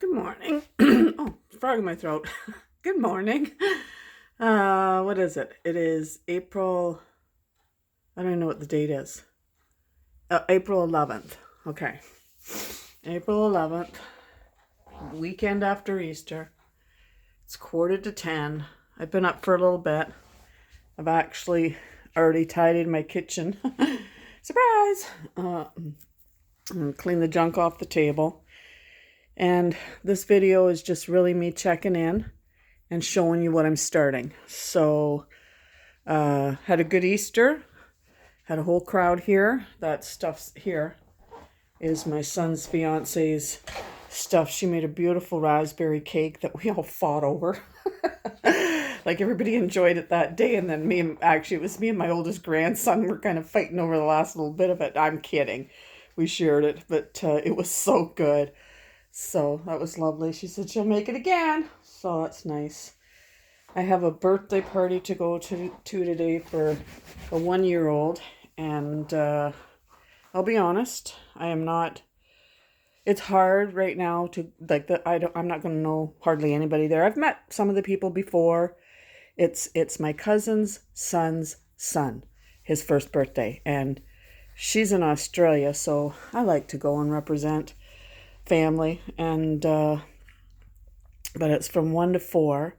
Good morning. Oh, frog in my throat. Good morning. What is it? It is April. I don't even know what the date is. April 11th. Okay. April 11th, weekend after Easter. It's 9:45. I've been up for a little bit. I've actually already tidied my kitchen. Surprise! And cleaned the junk off the table. And this video is just really me checking in and showing you what I'm starting. So, had a good Easter. Had a whole crowd here. That stuff's here is my son's fiance's stuff. She made a beautiful raspberry cake that we all fought over. Like everybody enjoyed it that day, and then it was me and my oldest grandson were kind of fighting over the last little bit of it. I'm kidding. We shared it, but it was so good. So that was lovely. She said she'll make it again. So that's nice. I have a birthday party to go to today for a 1-year-old. And I'll be honest, I am not. It's hard right now to I'm not going to know hardly anybody there. I've met some of the people before. It's my cousin's son's son, his first birthday. And she's in Australia, so I like to go and represent family, and but it's from 1 to 4,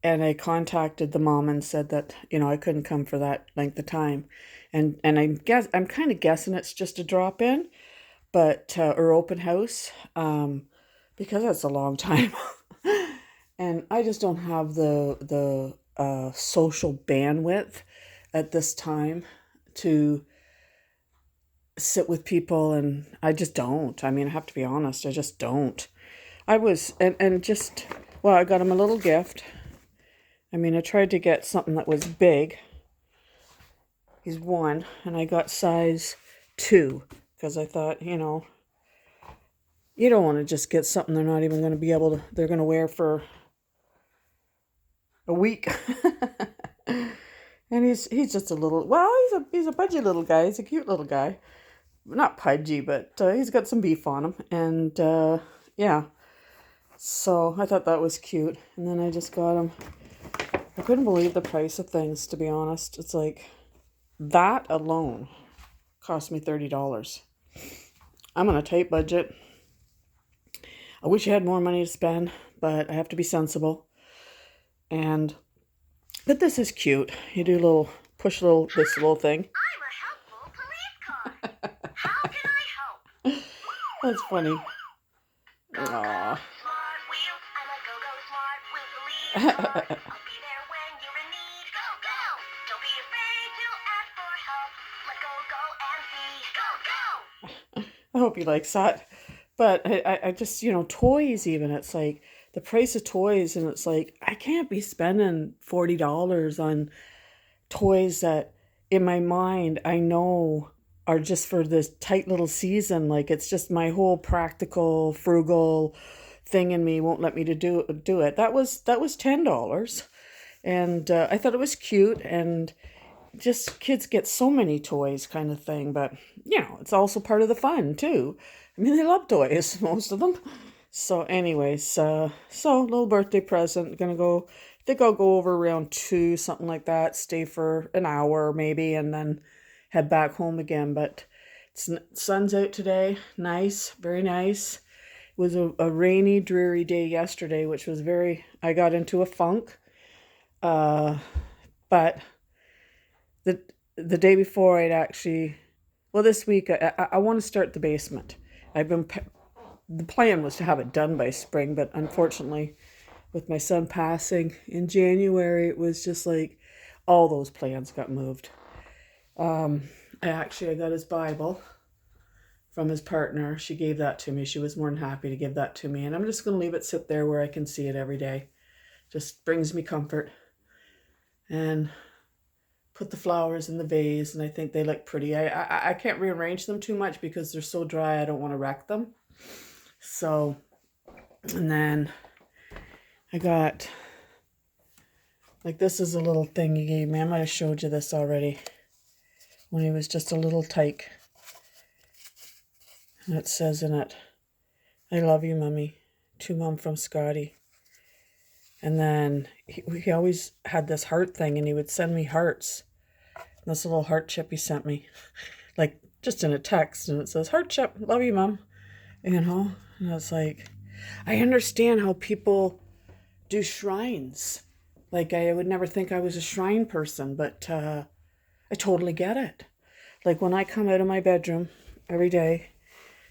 and I contacted the mom and said that I couldn't come for that length of time, and I'm kind of guessing it's just a drop in, but or open house, because that's a long time, and I just don't have the social bandwidth at this time to sit with people, and I just don't. I mean, I have to be honest, I just don't. I got him a little gift. I mean, I tried to get something that was big. He's 1, and I got size 2, because I thought, you don't want to just get something they're not even going to they're going to wear for a week. And he's just a little, he's a pudgy little guy. He's a cute little guy. Not pudgy, but he's got some beef on him, and yeah, so I thought that was cute. And then I just got him, I couldn't believe the price of things, to be honest. It's like, that alone cost me $30. I'm on a tight budget. I wish I had more money to spend, but I have to be sensible. But this is cute. You do this little thing. I'm a helpful police car. How can I help? That's funny. Go, Aww. smart wheel. I'm a go-go smart wheel police car. I'll be there when you're in need. Go, go. Don't be afraid to ask for help. Let's go and see. Go, go. I hope he likes that. But I just, toys even, it's like the price of toys, and it's like, I can't be spending $40 on toys that in my mind I know are just for this tight little season. Like, it's just my whole practical, frugal thing in me won't let me to do it. That was $10. And I thought it was cute, and just kids get so many toys kind of thing, but it's also part of the fun too. I mean, they love toys, most of them. So anyways, so little birthday present. I think I'll go over around 2, something like that, stay for an hour maybe, and then head back home again. But sun's out today, nice, very nice. It was a rainy, dreary day yesterday, which was I got into a funk. But the day before, this week, I want to start the basement. The plan was to have it done by spring, but unfortunately, with my son passing in January, it was just like all those plans got moved. I got his Bible from his partner. She gave that to me. She was more than happy to give that to me, and I'm just going to leave it sit there where I can see it every day. Just brings me comfort. And put the flowers in the vase, and I think they look pretty. I can't rearrange them too much because they're so dry. I don't want to wreck them. So, and then I got, this is a little thing he gave me. I might have showed you this already when he was just a little tyke. And it says in it, "I love you, Mummy. to Mom from Scotty. And then he always had this heart thing, and he would send me hearts. This little heart chip he sent me, like just in a text, and it says, "Heart chip, love you, Mom." You know? And I was like, I understand how people do shrines. Like, I would never think I was a shrine person, but I totally get it. Like, when I come out of my bedroom every day,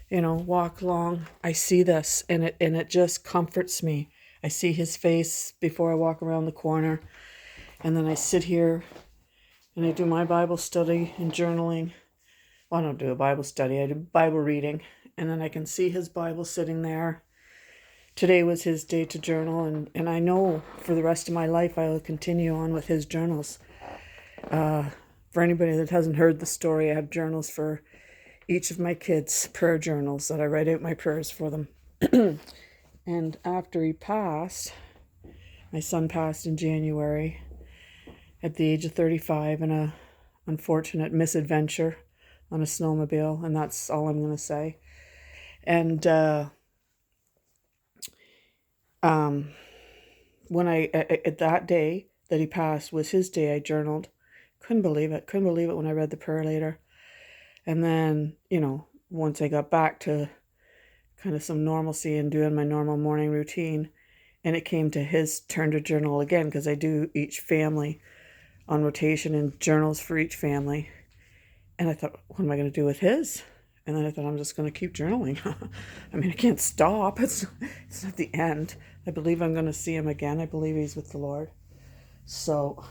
you know, walk along, I see this, and it just comforts me. I see his face before I walk around the corner, and then I sit here and I do my Bible study and journaling. Well, I don't do a Bible study, I do Bible reading, and then I can see his Bible sitting there. Today was his day to journal, and I know for the rest of my life I will continue on with his journals. For anybody that hasn't heard the story, I have journals for each of my kids, prayer journals that I write out my prayers for them. And after he passed, my son passed in January at the age of 35 in a unfortunate misadventure on a snowmobile, and that's all I'm going to say. And when at that day that he passed was his day, I journaled. Couldn't believe it when I read the prayer later. And then, you know, once I got back to kind of some normalcy and doing my normal morning routine, and it came to his turn to journal again, because I do each family on rotation and journals for each family. And I thought, what am I going to do with his? And then I thought, I'm just going to keep journaling. I mean, I can't stop. It's not the end. I believe I'm going to see him again. I believe he's with the Lord. So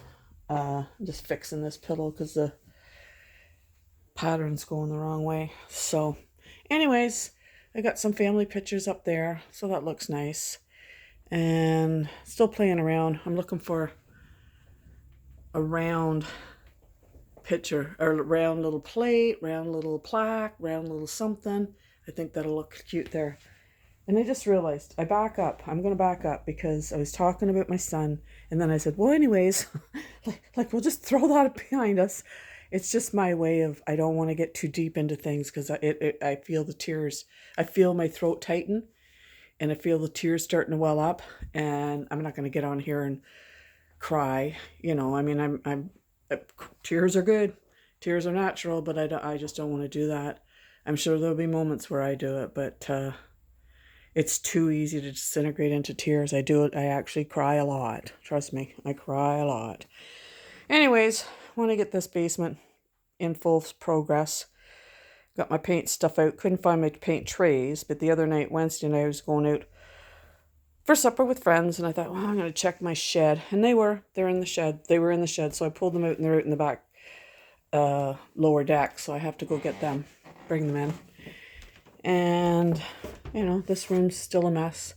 I'm just fixing this pillow because the pattern's going the wrong way. So anyways, I got some family pictures up there, so that looks nice. And still playing around. I'm looking for a round picture, or a round little plate, round little plaque, round little something. I think that'll look cute there. And I just realized, I'm going to back up, because I was talking about my son, and then I said, well, anyways, like we'll just throw that behind us. It's just my way of, I don't want to get too deep into things, because I feel the tears. I feel my throat tighten, and I feel the tears starting to well up, and I'm not going to get on here and cry. You know, I mean, tears are good. Tears are natural, but I just don't want to do that. I'm sure there'll be moments where I do it, but it's too easy to disintegrate into tears. I do it. I actually cry a lot. Trust me, I cry a lot. Anyways, want to get this basement in full progress. Got my paint stuff out. Couldn't find my paint trays, but the other night, Wednesday night, I was going out for supper with friends, and I thought, well, I'm going to check my shed. And they're in the shed. They were in the shed, so I pulled them out, and they're out in the back lower deck, so I have to go get them, bring them in. And, you know, this room's still a mess.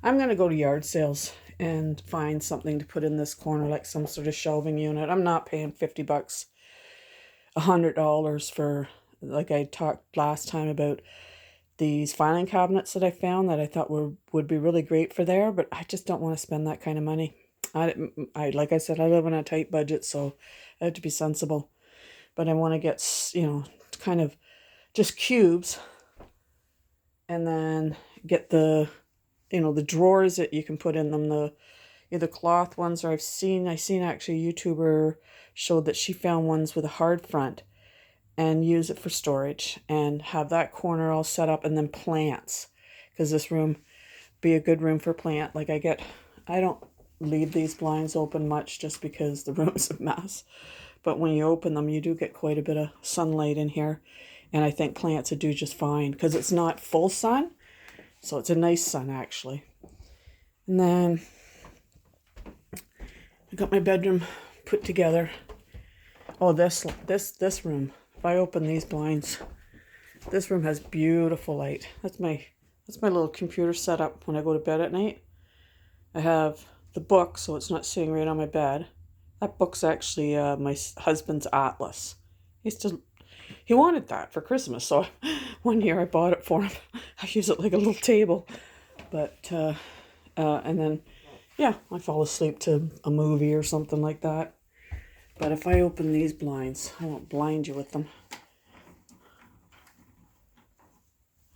I'm going to go to yard sales and find something to put in this corner, like some sort of shelving unit. I'm not paying $50, $100 for, like I talked last time about these filing cabinets that I found that I thought would be really great for there, but I just don't want to spend that kind of money. I like I said, I live on a tight budget, so I have to be sensible. But I want to get, you know, kind of just cubes, and then get the, you know, the drawers that you can put in them, the either cloth ones, or I seen actually a YouTuber showed that she found ones with a hard front, and use it for storage, and have that corner all set up, and then plants, because this room be a good room for plant. Like I don't leave these blinds open much, just because the room's a mess, but when you open them, you do get quite a bit of sunlight in here, and I think plants would do just fine, because it's not full sun, so it's a nice sun actually. And then I got my bedroom put together. Oh, this room. If I open these blinds, this room has beautiful light. That's my little computer setup when I go to bed at night. I have the book, so it's not sitting right on my bed. That book's actually my husband's atlas. He wanted that for Christmas, so one year I bought it for him. I use it like a little table. But and then, yeah, I fall asleep to a movie or something like that. But if I open these blinds, I won't blind you with them.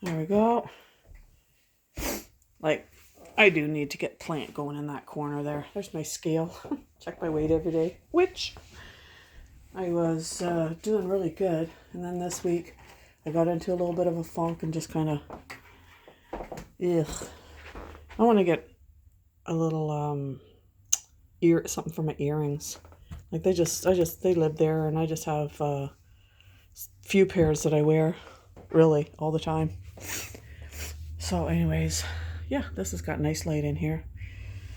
There we go. Like, I do need to get plant going in that corner there. There's my scale. Check my weight every day, which I was doing really good. And then this week I got into a little bit of a funk and just kind of, ugh. I want to get a little something for my earrings. Like they live there, and I just have few pairs that I wear really all the time. So anyways, yeah, this has got nice light in here.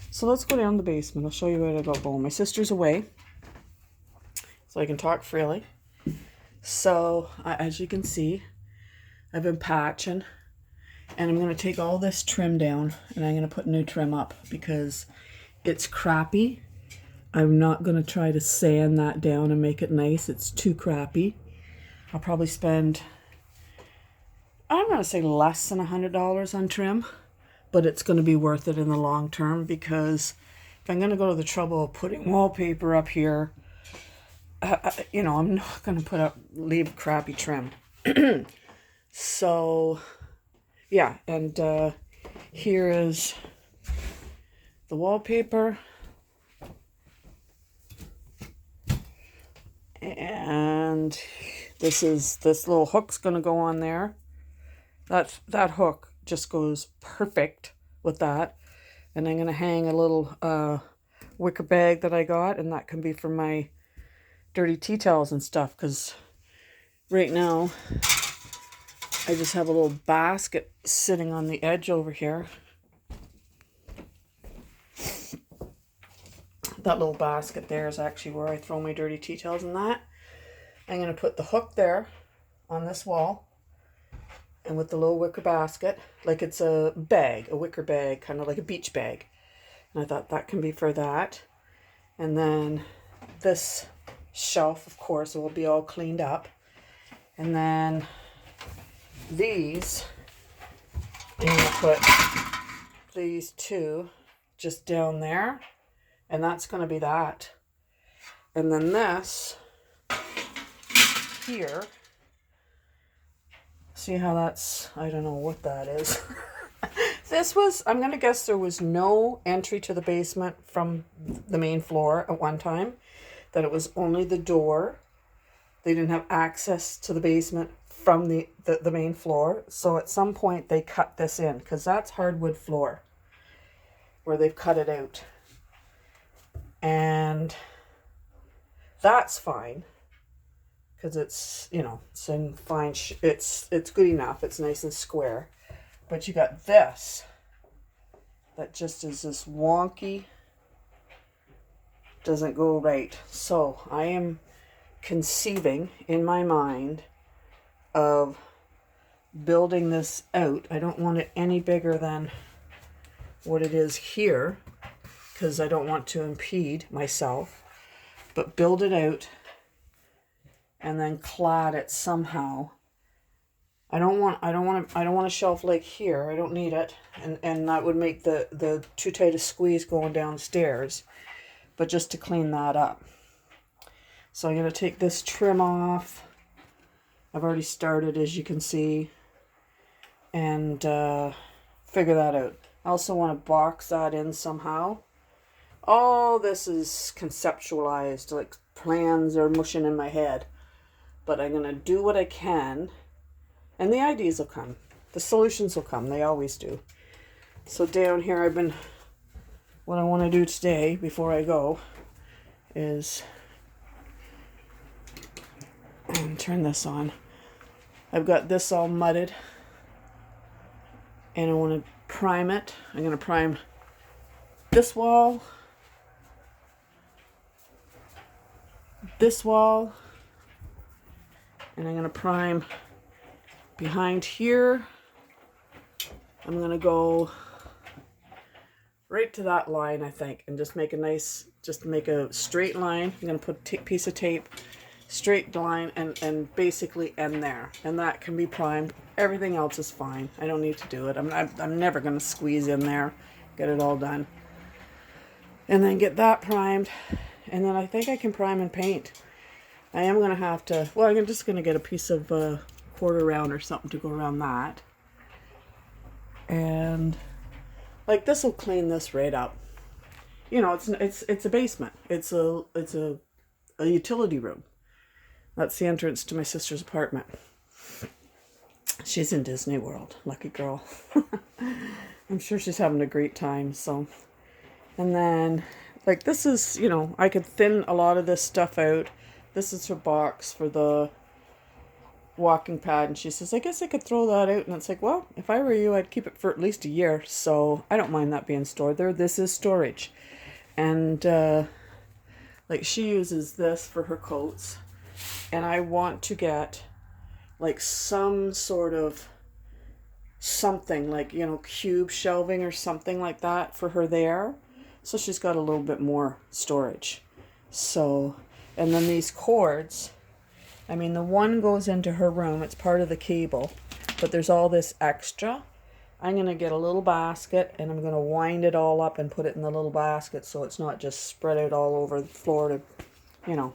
So let's go down the basement. I'll show you where I got going. My sister's away, so I can talk freely. So as you can see, I've been patching, and I'm going to take all this trim down and I'm going to put new trim up because it's crappy. I'm not going to try to sand that down and make it nice. It's too crappy. I'll probably spend, I'm going to say less than $100 on trim, but it's going to be worth it in the long term because if I'm going to go to the trouble of putting wallpaper up here, you know, I'm not going to leave crappy trim. So, yeah, and here is the wallpaper. And this little hook's going to go on there. That hook just goes perfect with that. And I'm going to hang a little wicker bag that I got, and that can be for my dirty tea towels and stuff, because right now I just have a little basket sitting on the edge over here. That little basket there is actually where I throw my dirty tea towels and that. I'm going to put the hook there on this wall, and with the little wicker basket, like it's a bag, a wicker bag, kind of like a beach bag. And I thought that can be for that. And then this shelf, of course, will be all cleaned up. And then these, I'm going to put these two just down there. And that's going to be that. And then this here, see how that's, I don't know what that is. This was, I'm going to guess there was no entry to the basement from the main floor at one time. That it was only the door. They didn't have access to the basement from the main floor. So at some point they cut this in, because that's hardwood floor where they've cut it out. And that's fine because it's, you know, it's in fine, it's good enough. It's nice and square. But you got this that just is this wonky, doesn't go right. So I am conceiving in my mind of building this out. I don't want it any bigger than what it is here, because I don't want to impede myself, but build it out and then clad it somehow. I don't want a shelf like here. I don't need it, and that would make the too tight a squeeze going downstairs. But just to clean that up, so I'm gonna take this trim off. I've already started, as you can see, and figure that out. I also want to box that in somehow. All this is conceptualized, like plans are mushing in my head. But I'm going to do what I can, and the ideas will come. The solutions will come. They always do. So down here, what I want to do today before I go is, turn this on. I've got this all mudded, and I want to prime it. I'm going to prime this wall, this wall, and I'm going to prime behind here. I'm going to go right to that line, I think, and just make a straight line. I'm going to put a piece of tape, straight line, and basically end there. And that can be primed. Everything else is fine. I don't need to do it. I'm never going to squeeze in there, get it all done. And then get that primed. And then I think I can prime and paint. I am going to have to, well, I'm just going to get a piece of quarter round or something to go around that. And Like this will clean this right up. You know, it's a basement. It's a utility room. That's the entrance to my sister's apartment. She's in Disney World. Lucky girl. I'm sure she's having a great time. So, and then, like, this is, you know, I could thin a lot of this stuff out. This is her box for the walking pad. And she says, I guess I could throw that out. And it's like, well, if I were you, I'd keep it for at least a year. So I don't mind that being stored there. This is storage. And, like, she uses this for her coats. And I want to get, like, some sort of something, like, you know, cube shelving or something like that for her there. So she's got a little bit more storage. So, and then these cords, I mean, the one goes into her room. It's part of the cable. But there's all this extra. I'm going to get a little basket and I'm going to wind it all up and put it in the little basket so it's not just spread out all over the floor to, you know,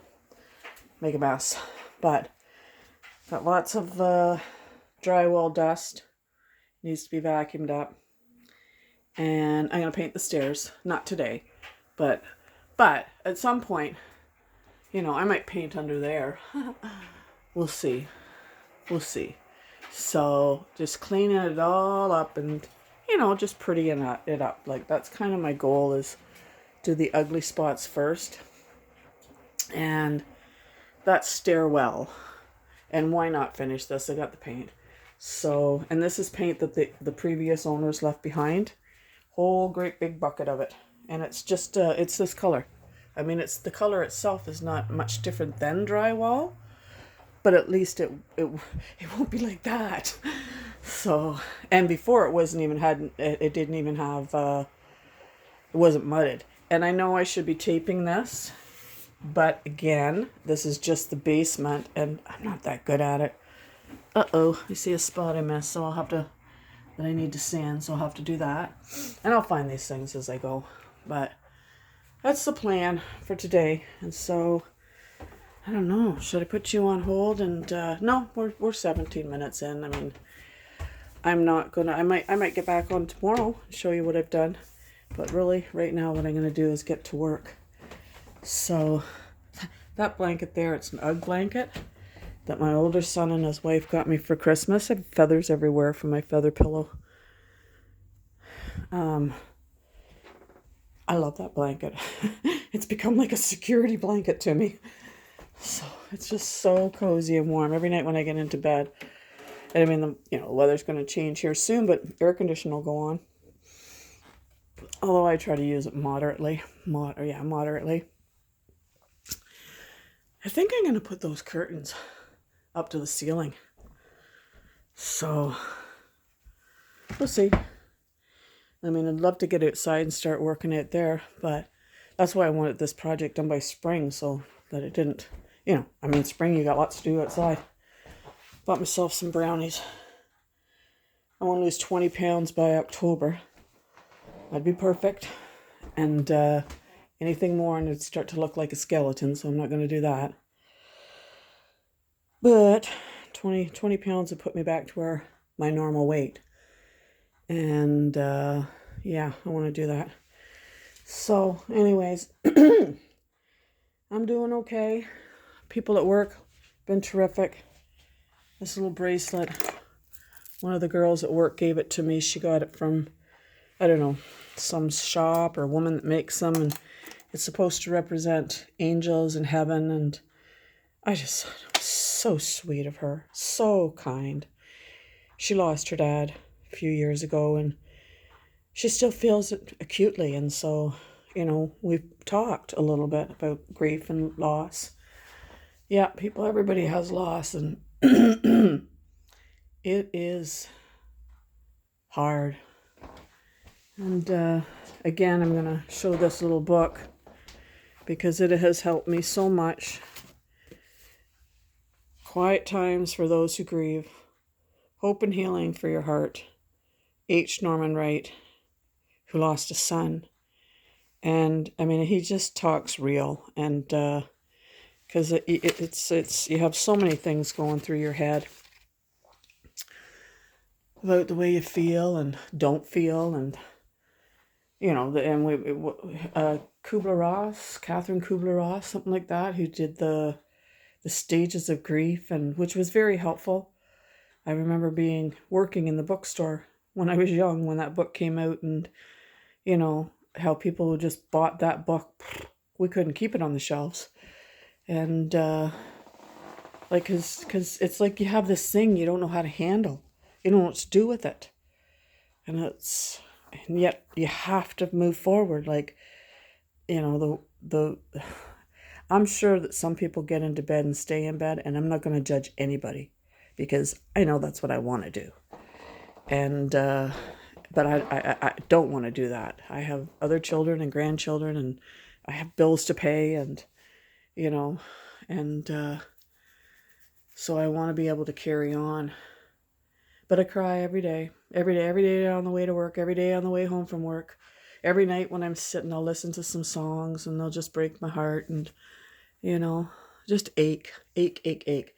make a mess. But got lots of drywall dust. Needs to be vacuumed up. And I'm going to paint the stairs. Not today. But at some point, you know, I might paint under there. We'll see. We'll see. So just cleaning it all up and, you know, just prettying it up. Like, that's kind of my goal, is do the ugly spots first. And that's Stairwell. And why not finish this? I got the paint. So, and this is paint that the previous owners left behind. Whole great big bucket of it. And it's just, it's this color. I mean, it's the color itself is not much different than drywall. But at least it won't be like that. So, and before it didn't even have, it wasn't mudded. And I know I should be taping this. But again, this is just the basement, and I'm not that good at it. Uh-oh, I see a spot I missed, so that I need to sand, so I'll have to do that. And I'll find these things as I go. But that's the plan for today. And so, I don't know, should I put you on hold? And no, we're 17 minutes in. I mean, I'm not gonna, I might get back on tomorrow and show you what I've done. But really, right now, what I'm gonna do is get to work. So, that blanket there, it's an Ugg blanket that my older son and his wife got me for Christmas. I have feathers everywhere from my feather pillow. I love that blanket. It's become like a security blanket to me. So, it's just so cozy and warm every night when I get into bed. And I mean, the weather's going to change here soon, but air conditioning will go on. Although I try to use it moderately. Moderately. I think I'm going to put those curtains up to the ceiling. So, we'll see. I mean, I'd love to get outside and start working out there, but that's why I wanted this project done by spring, so that it didn't, spring you got lots to do outside. Bought myself some brownies. I want to lose 20 pounds by October. That'd be perfect. And anything more and it'd start to look like a skeleton, so I'm not going to do that. But 20 pounds would put me back to where my normal weight. And yeah, I want to do that. So anyways, I'm doing okay. People at work been terrific. This little bracelet, one of the girls at work gave it to me. She got it from, I don't know, some shop or woman that makes them, and it's supposed to represent angels in heaven. And I just thought it was so sweet of her, so kind. She lost her dad a few years ago, and she still feels it acutely. And so, we've talked a little bit about grief and loss. Yeah, everybody has loss, and it is hard. And again, I'm going to show this little book because it has helped me so much. Quiet Times for Those Who Grieve. Hope and Healing for Your Heart. H. Norman Wright, who lost a son. And, I mean, he just talks real. And, because it's you have so many things going through your head about the way you feel and don't feel. And you know, Kubler-Ross, Catherine Kubler-Ross, something like that, who did the stages of grief, and which was very helpful. I remember working in the bookstore when I was young, when that book came out, and you know how people just bought that book. We couldn't keep it on the shelves, and like, cause it's like you have this thing you don't know how to handle, you don't know what to do with it, and yet you have to move forward. Like, you know, the I'm sure that some people get into bed and stay in bed, and I'm not going to judge anybody because I know that's what I want to do. And but I don't want to do that. I have other children and grandchildren, and I have bills to pay, and you know, and so I want to be able to carry on. But I cry every day on the way to work, every day on the way home from work. Every night when I'm sitting, I'll listen to some songs, and they'll just break my heart, and you know, just ache, ache, ache, ache.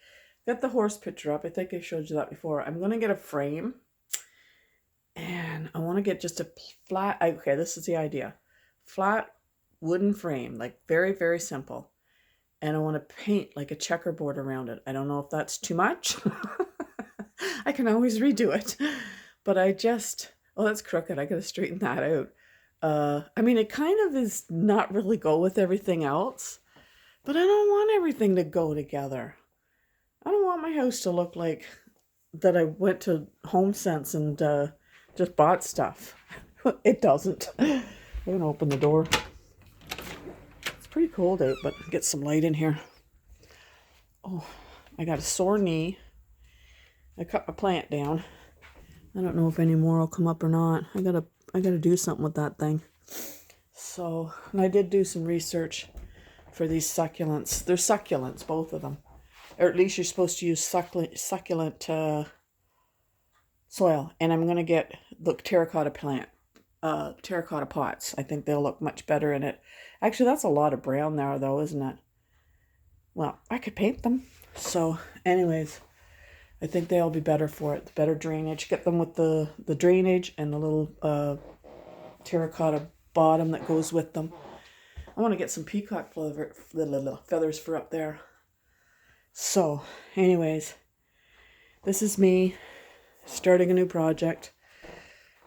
Got the horse picture up. I think I showed you that before. I'm going to get a frame, and I want to get just a flat, okay, this is the idea. Flat wooden frame, like very, very simple. And I want to paint like a checkerboard around it. I don't know if that's too much. I can always redo it. But oh, that's crooked. I got to straighten that out. I mean, it kind of is not really go with everything else. But I don't want everything to go together. I don't want my house to look like that I went to HomeSense and just bought stuff. It doesn't. I'm going to open the door. It's pretty cold out, but get some light in here. Oh, I got a sore knee. I cut my plant down. I don't know if any more will come up or not. I gotta do something with that thing. So, and I did do some research for these succulents. They're succulents, both of them. Or at least you're supposed to use succulent soil. And I'm going to get the terracotta pots. I think they'll look much better in it. Actually, that's a lot of brown there, though, isn't it? Well, I could paint them. So, anyways, I think they'll be better for it. The better drainage. Get them with the drainage and the little terracotta bottom that goes with them. I want to get some peacock feathers for up there. So, anyways, this is me starting a new project.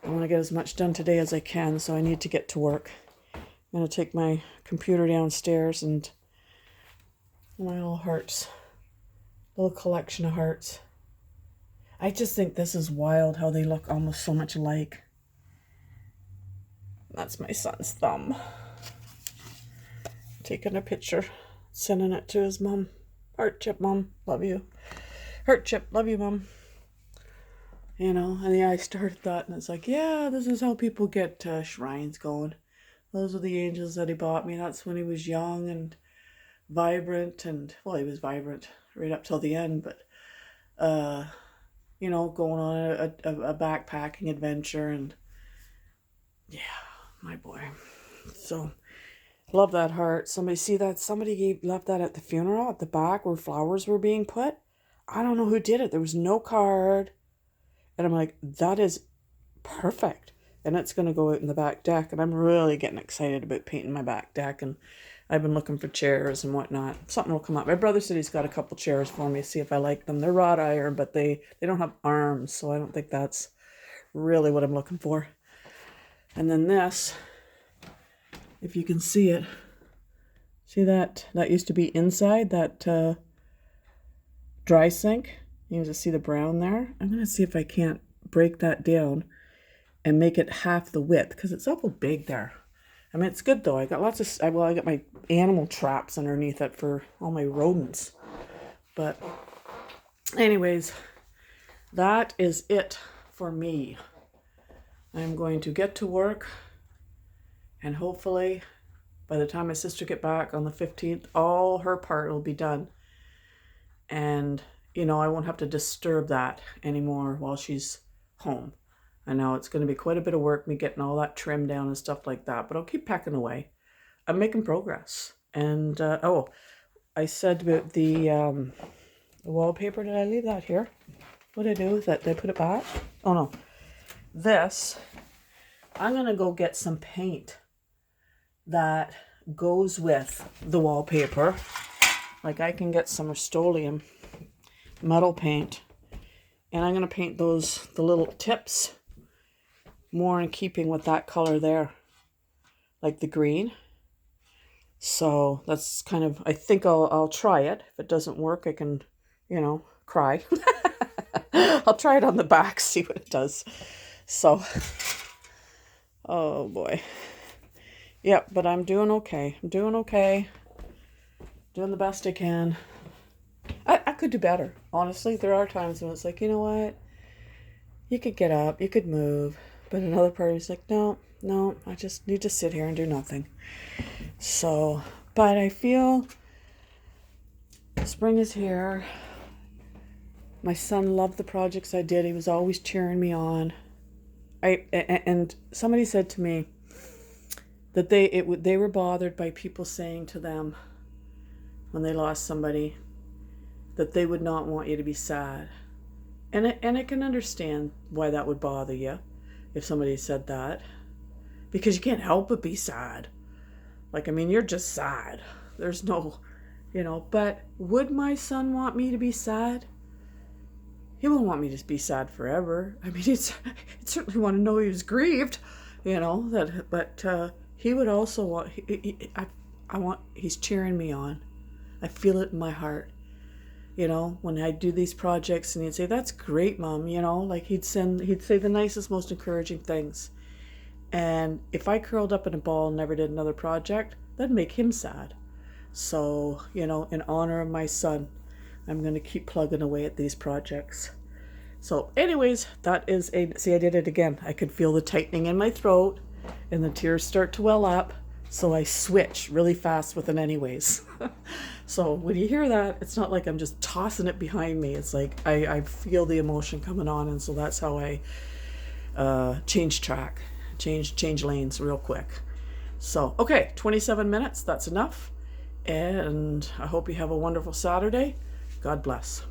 I want to get as much done today as I can, so I need to get to work. I'm going to take my computer downstairs and my little hearts, little collection of hearts. I just think this is wild how they look almost so much alike. That's my son's thumb. Taking a picture, sending it to his mom. Heart chip, Mom, love you. Heart chip, love you, Mom. You know, and yeah, I started that, and it's like, yeah, this is how people get shrines going. Those are the angels that he bought me. That's when he was young and vibrant, and well, he was vibrant right up till the end, but you know, going on a backpacking adventure, and yeah, my boy. So love that heart. Somebody see that? Somebody left that at the funeral at the back where flowers were being put. I don't know who did it. There was no card. And I'm like, that is perfect. And it's going to go out in the back deck. And I'm really getting excited about painting my back deck. And I've been looking for chairs and whatnot. Something will come up. My brother said he's got a couple chairs for me. See if I like them. They're wrought iron, but they don't have arms. So I don't think that's really what I'm looking for. And then this, if you can see it, see that used to be inside that dry sink. You can just see the brown there. I'm going to see if I can't break that down and make it half the width, because it's awful big there. I mean, it's good though. I got I got my animal traps underneath it for all my rodents. But anyways, that is it for me. I'm going to get to work, and hopefully by the time my sister get back on the 15th, all her part will be done. And, you know, I won't have to disturb that anymore while she's home. I know it's going to be quite a bit of work, me getting all that trimmed down and stuff like that, but I'll keep packing away. I'm making progress. And, I said about the wallpaper, did I leave that here? What did I do with that? Did I put it back? Oh, no. This I'm going to go get some paint that goes with the wallpaper. Like I can get some Rust-Oleum metal paint, and I'm going to paint the little tips more in keeping with that color there, like the green. So that's kind of, I think I'll try it. If it doesn't work, I can, cry. I'll try it on the back, see what it does. So, oh boy. Yeah, but I'm doing okay. Doing the best I can. I could do better. Honestly, there are times when it's like, you know what? You could get up, you could move. But another part is like, no, I just need to sit here and do nothing. So, but I feel spring is here. My son loved the projects I did. He was always cheering me on. And somebody said to me that they were bothered by people saying to them when they lost somebody that they would not want you to be sad. And I can understand why that would bother you if somebody said that, because you can't help but be sad. Like, I mean, you're just sad. There's no, but would my son want me to be sad? He wouldn't want me to be sad forever. I mean, he'd certainly want to know he was grieved, but he would also want, he's cheering me on. I feel it in my heart. When I do these projects and he'd say, "That's great, Mom," like he'd say the nicest, most encouraging things. And if I curled up in a ball and never did another project, that'd make him sad. So, in honor of my son, I'm going to keep plugging away at these projects. So anyways, see, I did it again. I could feel the tightening in my throat and the tears start to well up. So I switch really fast with it anyways. So when you hear that, it's not like I'm just tossing it behind me. It's like I feel the emotion coming on. And so that's how I change track, change lanes real quick. So, okay, 27 minutes, that's enough. And I hope you have a wonderful Saturday. God bless.